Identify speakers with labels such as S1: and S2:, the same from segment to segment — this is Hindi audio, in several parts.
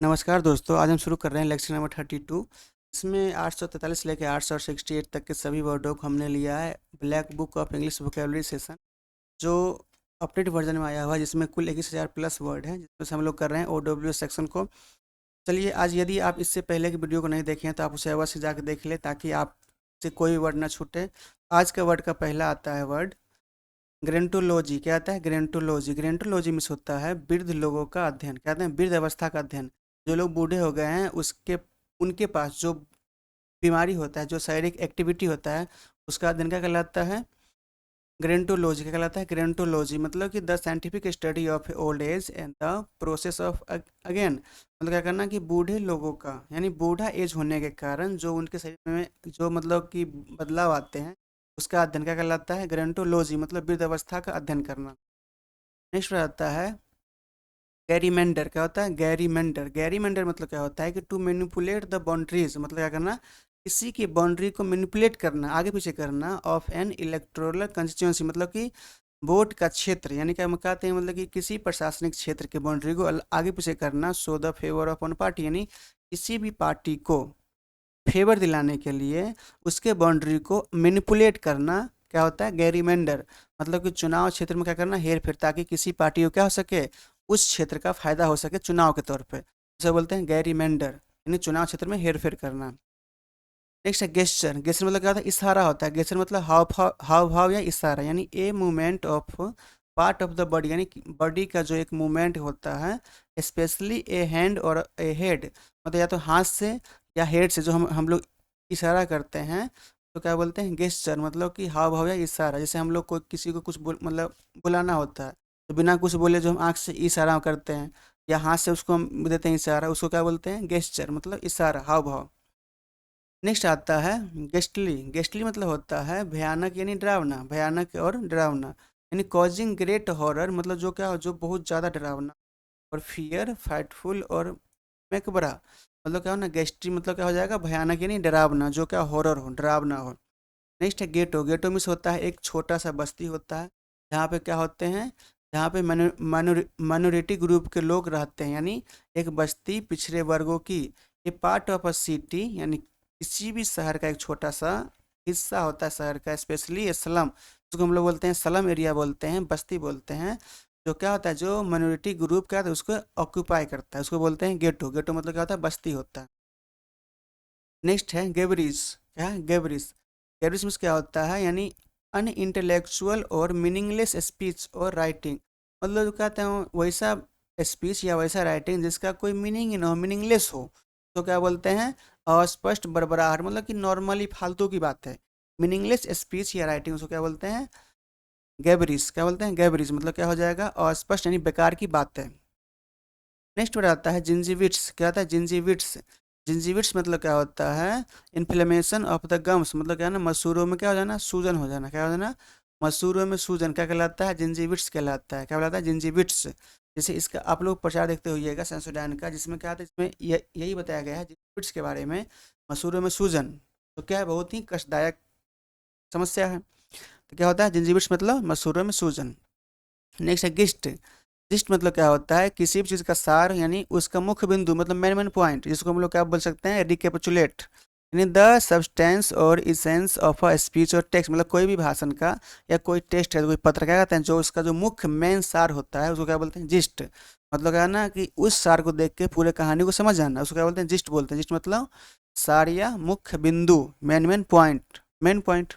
S1: नमस्कार दोस्तों, आज हम शुरू कर रहे हैं लेक्चर नंबर 32। इसमें 843 लेकर 868 तक के सभी वर्डों को हमने लिया है black book of English vocabulary session, जो अपडेट वर्जन में आया हुआ है, जिसमें कुल 21,000 प्लस वर्ड हैं, जिसमें से हम लोग कर रहे हैं OW सेक्शन को। चलिए, आज यदि आप इससे पहले की वीडियो को नहीं देखे हैं तो आप उसे अवश्य जाकर देख लें, ताकि आपसे कोई भी वर्ड ना छूटे। आज का वर्ड का पहला आता है वर्ड ग्रेंटोलॉजी। क्या आता है? ग्रेंटोलॉजी। ग्रेंटोलॉजी में होता है वृद्ध लोगों का अध्ययन। कहते हैं वृद्ध अवस्था का अध्ययन। जो लोग बूढ़े हो गए हैं उसके उनके पास जो बीमारी होता है, जो शारीरिक एक्टिविटी होता है, उसका अध्ययन क्या कहलाता है? ग्रेंटोलॉजी। क्या कहलाता है? ग्रेंटोलॉजी मतलब कि the scientific study of old age and the process of again. मतलब क्या करना कि बूढ़े लोगों का, यानी बूढ़ा एज होने के कारण जो उनके शरीर में जो मतलब कि बदलाव आते हैं, उसका अध्ययन क्या कहलाता है? ग्रेंटोलॉजी। मतलब वृद्ध अवस्था का अध्ययन करना। नेक्स्ट आता है गैरीमेंडर। क्या होता है? गैरीमेंडर। गैरीमेंडर मतलब क्या होता है कि टू मैनिपुलेट द बाउंड्रीज। मतलब क्या करना? किसी की बाउंड्री को मैनिपुलेट करना, आगे पीछे करना, ऑफ एन इलेक्टोरल कंस्टिट्यूंसी। मतलब कि वोट का क्षेत्र, यानी क्या हम कहते हैं, मतलब कि किसी प्रशासनिक क्षेत्र की बाउंड्री को आगे पीछे करना। So the favour of one party, यानी किसी भी पार्टी को फेवर दिलाने के लिए उसके बाउंड्री को मैनिपुलेट करना क्या होता है? गैरीमेंडर। मतलब कि चुनाव क्षेत्र में क्या करना? हेर फेर, ताकि किसी पार्टी को क्या हो सके? उस क्षेत्र का फायदा हो सके चुनाव के तौर पे, उसे बोलते हैं गैरीमेंडर, यानी चुनाव क्षेत्र में हेर फेर करना। नेक्स्ट है गेस्चर। गेस्चर मतलब क्या होता है? इशारा होता है। गेस्चर मतलब हाव भाव या इशारा, यानी a movement of part of the body, यानी बॉडी का जो एक मूवमेंट होता है, स्पेशली ए हैंड और ए हेड। मतलब या तो हाथ से या हेड से जो हम लोग इशारा करते हैं, तो क्या बोलते हैं? गेस्चर। मतलब कि हाव भाव या इशारा। जैसे हम लोग को किसी को कुछ मतलब बुलाना होता है, तो बिना कुछ बोले जो हम आँख से इशारा करते हैं या हाथ से उसको हम देते हैं इशारा, उसको क्या बोलते हैं? गेस्चर। मतलब इशारा, हाव भाव। नेक्स्ट आता है गेस्टली। गेस्टली मतलब होता है भयानक, यानी डरावना। भयानक और डरावना, यानी कॉजिंग ग्रेट हॉरर। मतलब जो क्या हो, जो बहुत ज़्यादा डरावना। और फियर, फ्राइटफुल और मैकबरा। मतलब क्या हो ना, गेस्ट्री मतलब क्या हो जाएगा? भयानक यानी डरावना, जो क्या हॉरर हो, डरावना हो। नेक्स्ट है गेटो। गेटो मीन्स होता है एक छोटा सा बस्ती होता है, जहाँ पे क्या होते हैं, जहाँ पे माइनॉरिटी ग्रुप के लोग रहते हैं, यानी एक बस्ती पिछड़े वर्गों की। ये पार्ट ऑफ अ सिटी, यानी किसी भी शहर का एक छोटा सा हिस्सा होता है शहर का, स्पेशली स्लम, जिसको हम लोग बोलते हैं स्लम एरिया बोलते हैं, बस्ती बोलते हैं। जो क्या होता है, जो माइनॉरिटी ग्रुप का है तो उसको ऑक्यूपाई करता है, उसको बोलते हैं गेटो। गेटो मतलब क्या होता है? बस्ती होता है। नेक्स्ट है गेबरिस। क्या है? गेबरिस। गेबरिस में क्या होता है? यानी अन इंटेलेक्चुअल और मीनिंगलेस स्पीच और राइटिंग। मतलब जो कहते हैं वैसा स्पीच या वैसा राइटिंग जिसका कोई मीनिंग ही ना हो, मीनिंगलेस हो, तो क्या बोलते हैं? अस्पष्ट, बड़बड़ाहट। मतलब कि नॉर्मली फालतू की बात है। मीनिंगलेस स्पीच या राइटिंग, उसको क्या बोलते हैं? गैबरिस। क्या बोलते हैं? गैबरिस। मतलब क्या हो जाएगा? अस्पष्ट यानी बेकार की बात है। नेक्स्ट वर्ड आता है जिंजीविट्स। क्या होता है? जिंजीविट्स। जिंजीविट्स मतलब क्या होता है? Inflammation of the gums. मतलब क्या है ना, मसूरों में क्या हो जाना? सूजन हो जाना। क्या हो जाना? मसूरों में सूजन क्या कहलाता है? जिंजीविट्स कहलाता है। क्या कहलाता है? जिंजीविट्स। जैसे इसका आप लोग प्रचार देखते होइएगा सेंसोडाइन का, जिसमें क्या आता है, इसमें यही बताया गया है जिंजीविट्स के बारे में, मसूरों में सूजन। तो क्या है? बहुत ही कष्टदायक समस्या है। तो क्या होता है? जिंजीविट्स मतलब मसूरों में सूजन। नेक्स्ट है गिस्ट। गिस्ट मतलब क्या होता है? किसी भी चीज़ का सार, यानी उसका मुख्य बिंदु, मतलब मेन पॉइंट, जिसको हम लोग क्या बोल सकते हैं? रिकेपिचुलेट, यानी द सब्सटेंस और इसेंस ऑफ अ स्पीच और टेक्स्ट। मतलब कोई भी भाषण का या कोई टेक्स्ट है, कोई पत्र, क्या कहते हैं, जो उसका जो मुख्य मेन सार होता है, उसको क्या बोलते हैं? जिस्ट। मतलब क्या है ना कि उस सार को देख के पूरे कहानी को समझ जाना, उसको क्या बोलते हैं? जिस्ट बोलते हैं। जिस्ट मतलब सार या मुख्य बिंदु, मेन पॉइंट, मेन पॉइंट।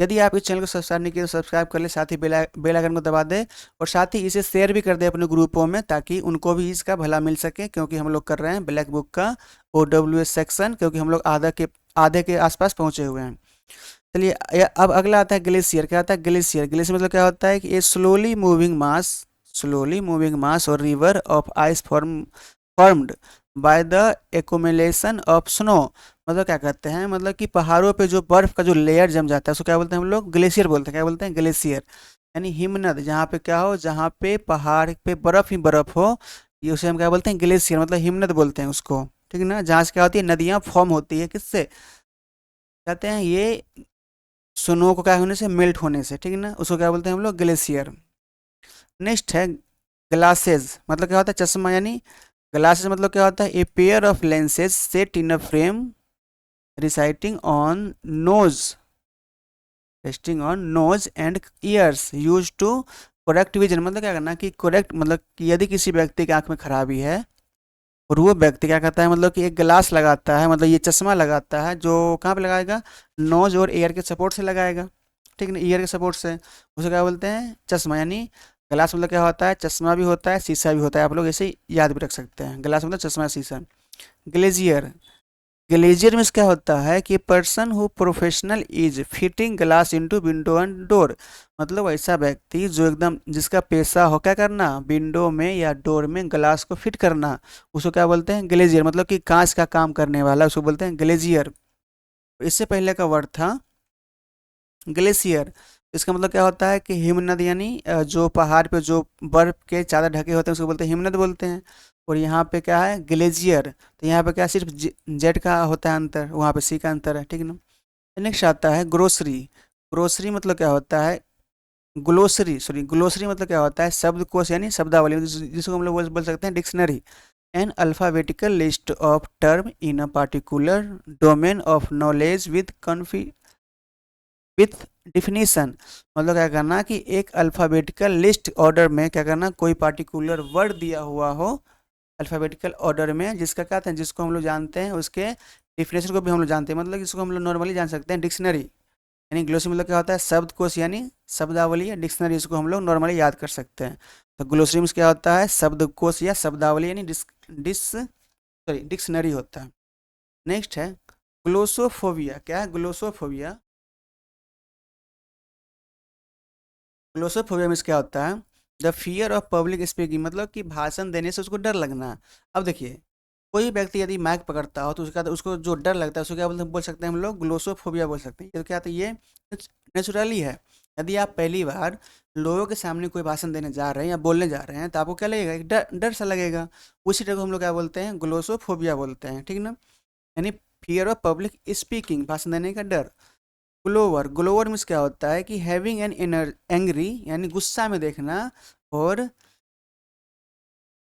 S1: यदि आप इस चैनल को सब्सक्राइब नहीं किए तो सब्सक्राइब कर ले, साथ ही बेल आइकन को दबा दे, और साथ ही इसे शेयर भी कर दे अपने ग्रुपों में, ताकि उनको भी इसका भला मिल सके। क्योंकि हम लोग कर रहे हैं ब्लैक बुक का OWS सेक्शन, क्योंकि हम लोग आधे के आसपास पहुंचे हुए हैं। चलिए, अब अगला आता है ग्लेशियर। क्या आता है? ग्लेशियर। ग्लेशियर मतलब क्या होता है कि ये स्लोली मूविंग मास और river of ice formed by the accumulation of snow. मतलब क्या कहते हैं? मतलब कि पहाड़ों पे जो बर्फ का जो लेयर जम जाता है, उसको क्या बोलते हैं हम लोग? ग्लेशियर बोलते हैं। क्या बोलते हैं? ग्लेशियर। यानी हिमनद, जहाँ पे क्या हो, जहाँ पे पहाड़ पे बर्फ ही बर्फ हो, ये उसे हम क्या बोलते हैं? ग्लेशियर। मतलब हिमनद बोलते हैं उसको, ठीक है ना? जहाँ से क्या होती है? नदियाँ फॉर्म होती है, किससे? कहते हैं ये स्नो को क्या होने से? मेल्ट होने से, ठीक है ना? उसको क्या बोलते हैं हम लोग? ग्लेशियर। नेक्स्ट है ग्लासेज। मतलब क्या होता है? चश्मा, यानी ग्लासेस मतलब क्या होता है, a pair of lenses set in a frame reciting on nose resting on nose and ears use to correct vision. मतलब क्या करना कि करेक्ट, मतलब कि यदि किसी व्यक्ति की आंख में खराबी है और वो व्यक्ति क्या करता है, मतलब कि एक ग्लास लगाता है, मतलब ये चश्मा लगाता है जो कहाँ पे लगाएगा, नोज और ईयर के सपोर्ट से लगाएगा, ठीक है ना, ईयर के सपोर्ट से, उसे क्या बोलते हैं, चश्मा। यानी ग्लास मतलब क्या होता है, चश्मा भी होता है, शीशा भी होता है, आप लोग ऐसे याद भी रख सकते हैं, ग्लास मतलब चश्मा, शीशा। ग्लेजियर, ग्लेजियर में क्या होता है कि person who professional is fitting glass into window and door. मतलब ऐसा व्यक्ति जो एकदम, जिसका पेशा हो क्या करना, विंडो में या डोर में ग्लास को फिट करना, उसको क्या बोलते हैं, ग्लेजियर। मतलब कि कांच का काम करने वाला, उसको बोलते हैं ग्लेजियर। इससे पहले का वर्ड था ग्लेशियर। इसका मतलब क्या होता है कि हिमनद, यानी जो पहाड़ पे जो बर्फ के चादर ढके होते हैं उसको बोलते हैं हिमनद बोलते हैं। और यहाँ पे क्या है, ग्लेजियर, तो यहाँ पे क्या सिर्फ जेड का होता है अंतर, वहाँ पे सी का अंतर है, ठीक है ना। नेक्स्ट आता है ग्रोसरी। ग्रोसरी मतलब क्या होता है, ग्लोसरी, सॉरी, ग्लोसरी मतलब क्या होता है, शब्दकोश यानी शब्दावली, जिसको हम लोग बोल सकते हैं dictionary. An alphabetical list of term in a particular domain of knowledge with definition. मतलब क्या करना कि एक अल्फ़ाबेटिकल लिस्ट ऑर्डर में क्या करना, कोई पार्टिकुलर वर्ड दिया हुआ हो अल्फ़ाबेटिकल ऑर्डर में, जिसका क्या था, जिसको हम लोग जानते हैं, उसके डिफिनेशन को भी हम लोग जानते हैं, मतलब इसको हम लोग नॉर्मली जान सकते हैं डिक्शनरी। यानी ग्लोसरी मतलब क्या होता है, शब्दकोश यानी शब्दावली, या डिक्शनरी, इसको हम लोग नॉर्मली याद कर सकते हैं। तो ग्लोसरी में क्या होता है, शब्दकोश या शब्दावली, यानी डिक्शनरी होता है। नेक्स्ट है ग्लोसोफोबिया। क्या है ग्लोसोफोबिया? ग्लोसोफोबिया में क्या होता है, the fear of public speaking, मतलब कि भाषण देने से उसको डर लगना। अब देखिए, कोई व्यक्ति यदि माइक पकड़ता हो तो उसका, उसको जो डर लगता है उसको क्या बोलते हैं, बोल सकते हैं हम लोग ग्लोसोफोबिया बोल सकते हैं। तो क्या, तो ये नेचुरली है। यदि आप पहली बार लोगों के सामने कोई भाषण देने जा रहे हैं या बोलने जा रहे हैं तो आपको क्या लगेगा, एक डर डर सा लगेगा। उसी तरह को हम लोग क्या बोलते हैं, ग्लोसोफोबिया बोलते हैं, ठीक ना। यानी फियर ऑफ पब्लिक स्पीकिंग, भाषण देने का डर। ग्लोवर, ग्लोवर मीन्स क्या होता है कि हैविंग एन इनर एंग्री, यानी गुस्सा में देखना, और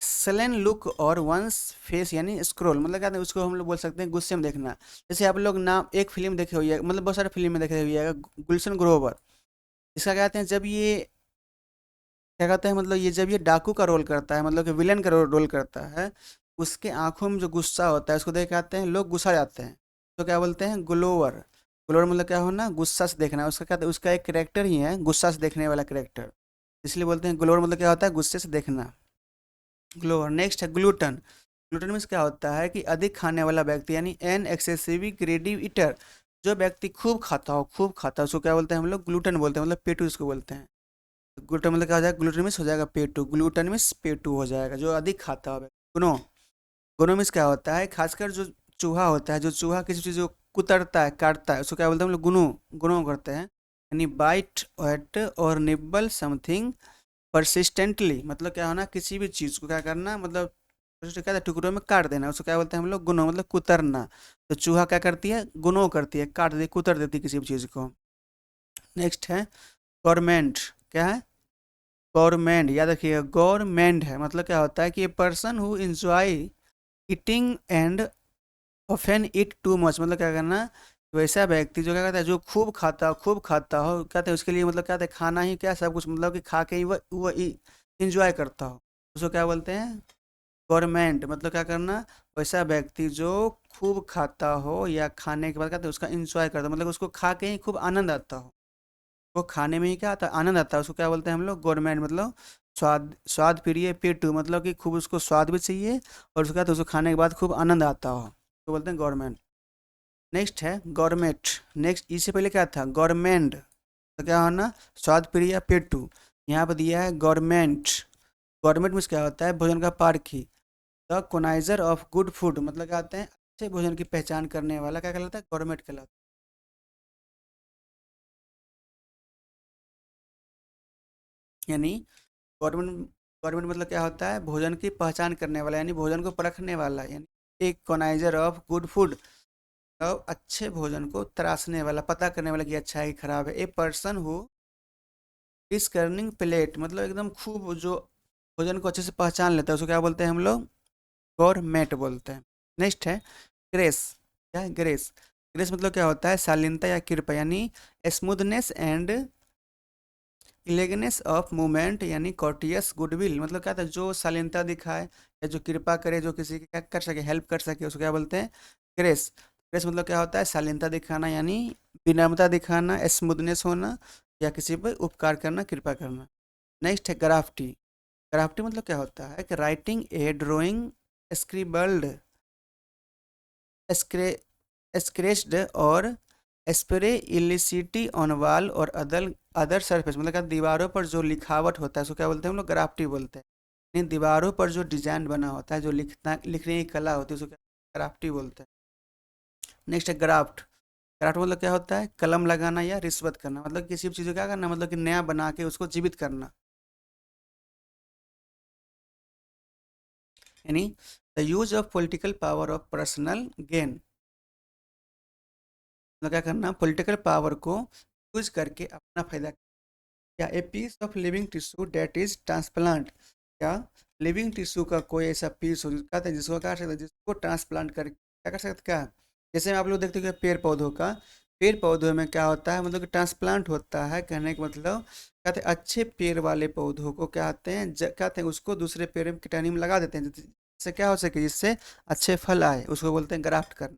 S1: सलन लुक और वंस फेस, यानी स्क्रोल, मतलब क्या है, उसको हम लोग बोल सकते हैं गुस्से में देखना। जैसे आप लोग नाम एक फिल्म देखे हुई है, मतलब बहुत सारे फिल्म में देखे हुई है, गुलशन ग्रोवर। इसका क्या कहते हैं, जब ये क्या कहते हैं, मतलब ये जब ये डाकू का रोल करता है, मतलब कि विलन का रोल करता है, उसके आंखों में जो गुस्सा होता है उसको देख के आते हैं लोग, गुस्सा जाते हैं, तो क्या बोलते हैं, ग्लोवर। ग्लोवर मतलब क्या होना, गुस्सा से देखना। उसका क्या, उसका एक करेक्टर ही है गुस्सा से देखने वाला करेक्टर, इसलिए बोलते हैं ग्लोवर, मतलब क्या होता है, गुस्से से देखना, ग्लोवर। नेक्स्ट है ग्लूटन। ग्लूटन में क्या होता है कि अधिक खाने वाला व्यक्ति, यानी एन एक्सेसिव ग्रेडिव ईटर। जो व्यक्ति खूब खाता हो, खूब खाता हो, उसको क्या बोलते हैं हम लोग, ग्लूटन बोलते हैं, मतलब पेटू इसको बोलते हैं। ग्लूटन मतलब क्या हो जाएगा, ग्लूटन मिस हो जाएगा पेटू, ग्लूटन मिस पेटू हो जाएगा, जो अधिक खाता हो। गुनो, गुनो मिस क्या होता है, खासकर जो चूहा होता है, जो चूहा किसी चीज़ को कुतरता है, काटता है, उसको क्या बोलते हैं हम लोग, गुनो, गुनो करते हैं। यानी बाइट एट और निब्बल समथिंग परसिस्टेंटली, मतलब क्या होना, किसी भी चीज़ को क्या करना, मतलब उसको क्या है, टुकड़ों में काट देना, उसको क्या बोलते हैं हम लोग, गुनो, मतलब कुतरना। तो चूहा क्या करती है, गुनो करती है, काट देती, कुतर देती किसी भी चीज़ को। नेक्स्ट है गवर्नमेंट। क्या है, गवर्नमेंट, याद रखिएगा, गवर्नमेंट है, मतलब क्या होता है कि a person who enjoy eating and often eat too much, मतलब क्या करना, वैसा व्यक्ति जो क्या कहता है, जो खूब खाता हो, खूब खाता हो, कहते हैं उसके लिए, मतलब क्या कहते हैं, खाना ही क्या, सब कुछ, मतलब कि खा के ही वह इंजॉय करता हो, उसको क्या बोलते हैं, गवर्नमेंट। मतलब क्या करना, वैसा व्यक्ति जो खूब खाता हो या खाने के बाद कहते हैं उसका इंजॉय करता हो, मतलब उसको खा के ही खूब आनंद आता हो, वो खाने में ही क्या आता है, आनंद आता है, उसको क्या बोलते हैं हम लोग, गवर्नमेंट। मतलब स्वाद, स्वाद प्रिय पेटू, मतलब कि खूब उसको स्वाद भी चाहिए और उसका तो उसको खाने के बाद खूब आनंद आता हो, तो बोलते हैं गवर्नमेंट। नेक्स्ट है गवर्नमेंट। नेक्स्ट, इससे पहले क्या था, गवर्नमेंट, तो क्या होना, स्वाद प्रिय पेटू। यहाँ पर दिया है गवर्नमेंट। गवर्नमेंट में क्या होता है, भोजन का पारखी, द कोनाइजर ऑफ गुड फूड, मतलब क्या होते हैं, अच्छे भोजन की पहचान करने वाला, क्या कहलाता है, गवर्नमेंट कहलाता है। यानी गवर्नमेंट, गवर्नमेंट मतलब क्या होता है, भोजन की पहचान करने वाला, यानी भोजन को परखने वाला, यानी एक कोनाइजर ऑफ गुड फूड, मतलब अच्छे भोजन को तराशने वाला, पता करने वाला कि अच्छा है कि खराब है। ए पर्सन हो डिस्कर्निंग प्लेट, मतलब एकदम खूब जो भोजन को अच्छे से पहचान लेता है, उसको क्या बोलते हैं हम लोग, गवर्नमेंट बोलते हैं। नेक्स्ट है ग्रेस। क्या है ग्रेस? ग्रेस मतलब क्या होता है? शालीनता या कृपा, यानी स्मूथनेस एंड इलेगनेस ऑफ मूवमेंट, यानी कॉर्टियस गुडविल। मतलब क्या था? जो शालीनता दिखाए या जो कृपा करे, जो किसी की क्या कर सके, हेल्प कर सके, उसको क्या बोलते हैं? ग्रेस। ग्रेस मतलब क्या होता है? शालीनता दिखाना, यानी विनम्रता दिखाना, स्मूथनेस होना, या किसी पर उपकार करना, कृपा करना। नेक्स्ट है ग्राफ्टी। ग्राफ्टी मतलब क्या होता है? कि राइटिंग ए ड्राइंग स्क्रिबल्ड, स्क्रेच्ड और स्प्रे इलिसिटी ऑन वॉल और अदर अदर सरफेस। मतलब क्या? दीवारों पर जो लिखावट होता है उसको क्या बोलते हैं हम लोग? ग्राफ्टी बोलते हैं। यानी दीवारों पर जो डिजाइन बना होता है, जो लिखने की कला होती है, उसको क्या ग्राफ्टी बोलते हैं। नेक्स्ट है ग्राफ्ट। ग्राफ्ट मतलब क्या होता है? कलम लगाना या रिश्वत करना। मतलब किसी भी चीज़ को क्या करना, मतलब कि नया बना के उसको जीवित करना। यानी the use of political power of personal gain. मतलब क्या करना? पॉलिटिकल पावर को यूज करके अपना फायदा। या a piece of living tissue that is transplant. या लिविंग टिश्यू का कोई ऐसा पीस हो कहते हैं जिसको क्या कर सकते हैं, जिसको ट्रांसप्लांट कर क्या कर सकते हैं? क्या जैसे आप लोग देखते हो कि पेड़ पौधों का, पेड़ पौधों में क्या होता है, मतलब कि ट्रांसप्लांट होता है। कहने का मतलब कहते हैं अच्छे पेड़ वाले पौधों को क्या कहते हैं, कहते हैं उसको दूसरे पेड़ में टहनी में लगा देते हैं, जिससे क्या हो सके, जिससे अच्छे फल आए, उसको बोलते हैं ग्राफ्ट करना।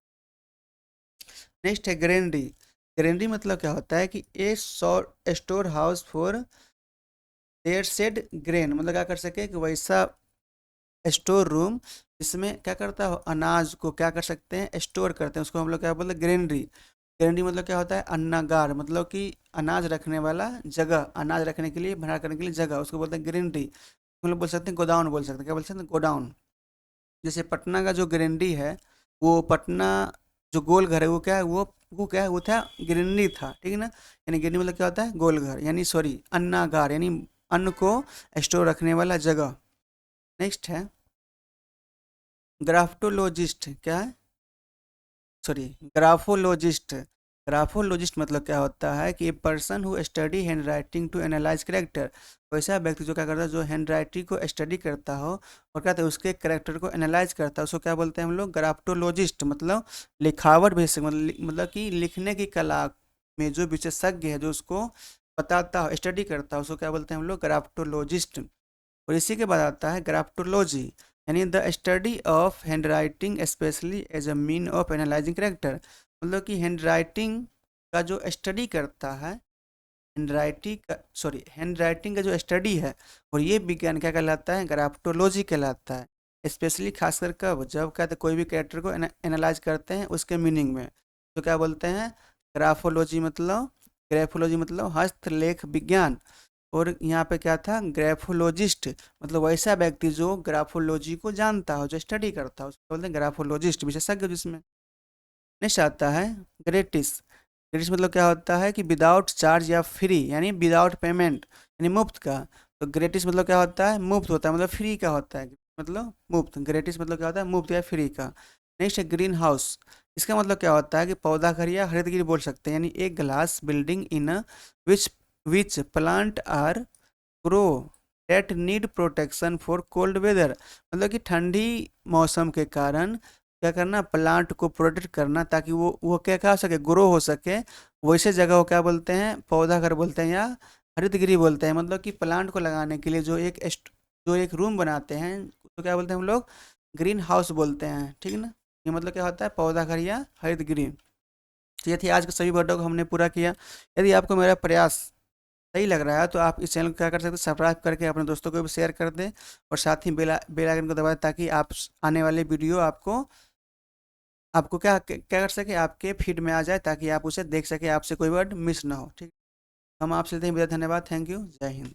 S1: नेक्स्ट है ग्रेनरी। ग्रेनरी मतलब क्या होता है? कि a store house for their seed grain. मतलब क्या कर सके, कि वैसा स्टोर रूम जिसमें क्या करता है, अनाज को क्या कर सकते हैं, स्टोर करते हैं, उसको हम लोग क्या बोलते हैं? ग्रेनरी। ग्रेनरी मतलब क्या होता है? अन्नागार, मतलब कि अनाज रखने वाला जगह, अनाज रखने के लिए, भंडार करने के लिए जगह, उसको बोलते हैं ग्रेनरी। हम लोग बोल सकते हैं गोडाउन, बोल सकते हैं क्या बोल सकते हैं? गोडाउन। जैसे पटना का जो ग्रेनरी है, वो पटना जो गोल घर है, वो क्या है, वो क्या है, वो था गिरनी था, ठीक है ना। यानी गिरनी मतलब क्या होता है? गोल घर, यानी सॉरी अन्नागार, यानी अन्न को स्टोर रखने वाला जगह। नेक्स्ट है ग्राफ्टोलॉजिस्ट। क्या है? Sorry, graphologist. ग्राफोलॉजिस्ट मतलब क्या होता है? कि a person who study hand writing to analyse character. वैसा व्यक्ति जो क्या करता है, जो हैंड राइटिंग को स्टडी करता हो और कहते हैं उसके करेक्टर को एनालाइज करता है, उसको क्या बोलते हैं हम लोग? ग्राफ्टोलॉजिस्ट। मतलब लिखावट विशेषज्ञ, मतलब कि लिखने की कला में जो विशेषज्ञ है, जो उसको बताता हो, स्टडी करता है, उसको क्या बोलते हैं हम लोग? ग्राफ्टोलॉजिस्ट। और इसी के बाद आता है ग्राफ्टोलॉजी, यानी the study of hand writing specially as a mean of analysing character. मतलब कि हैंड राइटिंग का जो स्टडी करता है, हैंड राइटिंग का जो स्टडी है, और ये विज्ञान क्या कहलाता है? ग्राफ्टोलॉजी कहलाता है। स्पेशली खासकर कब, जब कहते कोई भी कैरेक्टर को एनालाइज करते हैं उसके मीनिंग में, तो क्या बोलते हैं? ग्राफोलॉजी। मतलब ग्राफोलॉजी मतलब हस्तलेख विज्ञान। और यहाँ पे क्या था? ग्राफोलॉजिस्ट। मतलब वैसा व्यक्ति जो ग्राफोलॉजी को जानता हो, जो स्टडी करता हो, उसको बोलते हैं ग्राफोलॉजिस्ट, विशेषज्ञ जिसमें। नेक्स्ट आता है ग्रेटिस। ग्रेटिस मतलब क्या होता है? कि विदाउट चार्ज या फ्री, यानी विदाउट पेमेंट, यानी मुफ्त का। तो ग्रेटिस मतलब क्या होता है? मुफ्त होता है, मतलब फ्री का होता है, मतलब मुफ्त। ग्रेटिस मतलब क्या होता है? मुफ्त या फ्री का। नेक्स्ट है ग्रीन हाउस। इसका मतलब क्या होता है? कि पौधा घर या हरितगृह बोल सकते हैं, यानी एक glass building in which which plant are grow that need protection for cold weather. मतलब कि ठंडी मौसम के कारण क्या करना, प्लांट को प्रोटेक्ट करना, ताकि वो क्या क्या हो सके, ग्रो हो सके। वैसे जगह को क्या बोलते हैं? पौधा घर बोलते हैं या हरित गृह बोलते हैं। मतलब कि प्लांट को लगाने के लिए जो एक रूम बनाते हैं, तो क्या बोलते हैं हम लोग? ग्रीन हाउस बोलते हैं, ठीक है ना। ये मतलब क्या होता है? पौधा घर या हरित गृह। तो ये थी आज के सभी वर्डों को हमने पूरा किया। यदि आपको मेरा प्रयास सही लग रहा है तो आप इस चैनल को क्या कर सकते हैं? सब्सक्राइब करके अपने दोस्तों को भी शेयर कर दें, और साथ ही बेल आइकन को दबाएं, ताकि आप आने वाले वीडियो आपको आपको क्या क्या कर सके, आपके फीड में आ जाए, ताकि आप उसे देख सके, आपसे कोई वर्ड मिस ना हो। ठीक। हम आपसे लेते हैं विदा, धन्यवाद, थैंक यू, जय हिंद।